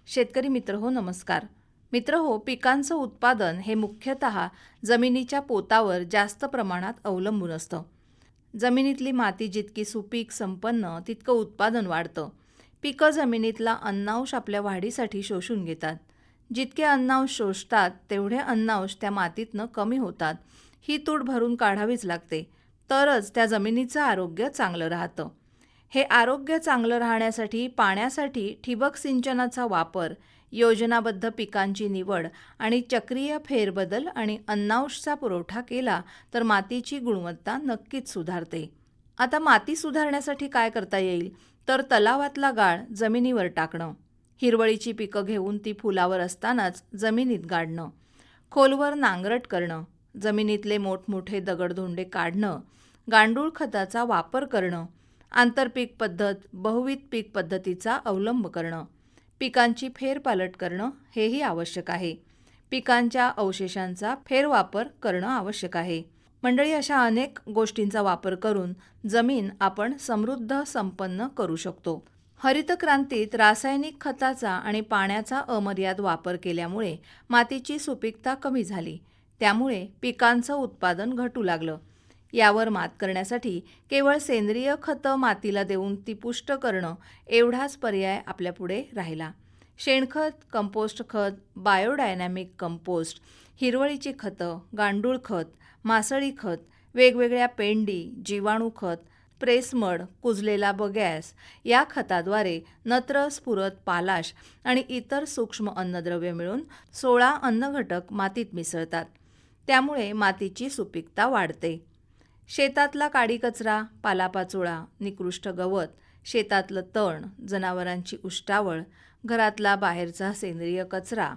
शेतकरी मित्र हो नमस्कार. मित्र हो, पिकांचं उत्पादन हे मुख्यतः जमिनीच्या पोतावर जास्त प्रमाणात अवलंबून असतं. जमिनीतली माती जितकी सुपीक संपन्न तितकं उत्पादन वाढतं. पिकं जमिनीतला अन्नांश आपल्या वाढीसाठी शोषून घेतात. जितके अन्नांश शोषतात तेवढे अन्नांश त्या मातीतनं कमी होतात. ही तूट भरून काढावीच लागते, तरच त्या जमिनीचं आरोग्य चांगलं राहतं. हे आरोग्य चांगलं राहण्यासाठी पाण्यासाठी ठिबक सिंचनाचा वापर, योजनाबद्ध पिकांची निवड आणि चक्रीय फेरबदल आणि अन्नांशचा पुरवठा केला तर मातीची गुणवत्ता नक्कीच सुधारते. आता माती सुधारण्यासाठी काय करता येईल तर तलावातला गाळ जमिनीवर टाकणं, हिरवळीची पिकं घेऊन ती फुलावर असतानाच जमिनीत गाडणं, खोलवर नांगरट करणं, जमिनीतले मोठमोठे दगडधोंडे काढणं, गांडूळ खताचा वापर करणं, आंतरपीक पद्धत, बहुविध पीक पद्धतीचा अवलंब करणं, पिकांची फेरपालट करणं हेही आवश्यक आहे. पिकांच्या अवशेषांचा फेरवापर करणं आवश्यक आहे. मंडळी, अशा अनेक गोष्टींचा वापर करून जमीन आपण समृद्ध संपन्न करू शकतो. हरित क्रांतीत रासायनिक खताचा आणि पाण्याचा अमर्याद वापर केल्यामुळे मातीची सुपीकता कमी झाली. त्यामुळे पिकांचं उत्पादन घटू लागलं. यावर मात करण्यासाठी केवळ सेंद्रिय खतं मातीला देऊन ती पुष्ट करणं एवढाच पर्याय आपल्यापुढे राहिला. शेणखत, कंपोस्ट खत, बायोडायनॅमिक कंपोस्ट, हिरवळीची खतं, गांडूळ खत, मासळी खत, वेगवेगळ्या पेंडी, जीवाणू खत, प्रेसमड, कुजलेला बगॅस या खताद्वारे नत्र, स्फुरद, पालाश आणि इतर सूक्ष्म अन्नद्रव्य मिळून 16 अन्नघटक मातीत मिसळतात. त्यामुळे मातीची सुपीकता वाढते. शेतातला काडी कचरा, पालापाचोळा, निकृष्ट गवत, शेतातलं तण, जनावरांची उष्टावळ, घरातला बाहेरचा सेंद्रिय कचरा,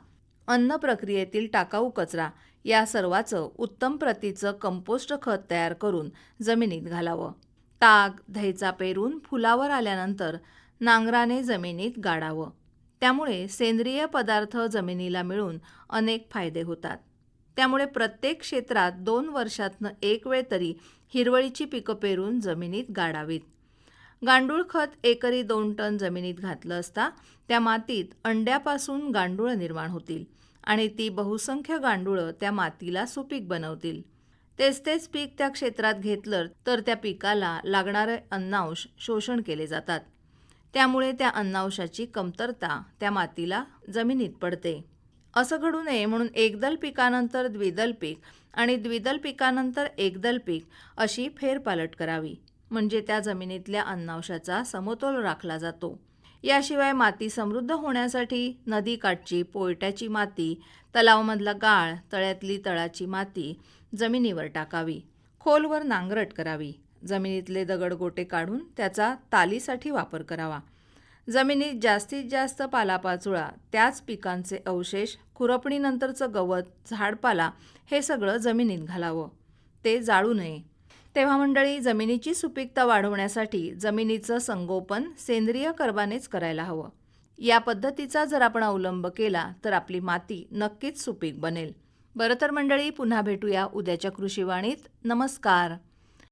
अन्न प्रक्रियेतील टाकाऊ कचरा या सर्वाचं उत्तम प्रतीचं कंपोस्ट खत तयार करून जमिनीत घालावं. ताग, धैचा पेरून फुलावर आल्यानंतर नांगराने जमिनीत गाडावं. त्यामुळे सेंद्रिय पदार्थ जमिनीला मिळून अनेक फायदे होतात. त्यामुळे प्रत्येक क्षेत्रात 2 वर्षातनं एक वेळ तरी हिरवळीची पिकं पेरून जमिनीत गाडावीत. गांडूळ खत एकरी 2 टन जमिनीत घातलं असता त्या मातीत अंड्यापासून गांडूळं निर्माण होतील आणि ती बहुसंख्य गांडूळं त्या मातीला सुपीक बनवतील. तेच पीक त्या क्षेत्रात घेतलं तर त्या पिकाला लागणारे अन्नांश शोषण केले जातात. त्यामुळे त्या अन्नांशाची कमतरता त्या मातीला जमिनीत पडते. असं घडू नये म्हणून एकदल पिकानंतर द्विदल पीक आणि द्विदल पिकानंतर एकदल पीक अशी फेरपालट करावी. म्हणजे त्या जमिनीतल्या अन्नांशाचा समतोल राखला जातो. याशिवाय माती समृद्ध होण्यासाठी नदीकाठची पोयट्याची माती, तलावामधला गाळ, तळ्यातली तळाची माती जमिनीवर टाकावी. खोलवर नांगरट करावी. जमिनीतले दगडगोटे काढून त्याचा तालीसाठी वापर करावा. जमिनीत जास्तीत जास्त पालापाचोळा, त्याच पिकांचे अवशेष, खुरपणीनंतरचं गवत, झाडपाला हे सगळं जमिनीत घालावं. ते जाळू नये. तेव्हा मंडळी, जमिनीची सुपीकता वाढवण्यासाठी जमिनीचं संगोपन सेंद्रिय कर्बानेच करायला हवं. या पद्धतीचा जर आपण अवलंब केला तर आपली माती नक्कीच सुपीक बनेल. बरं तर मंडळी, पुन्हा भेटूया उद्याच्या कृषीवाणीत. नमस्कार.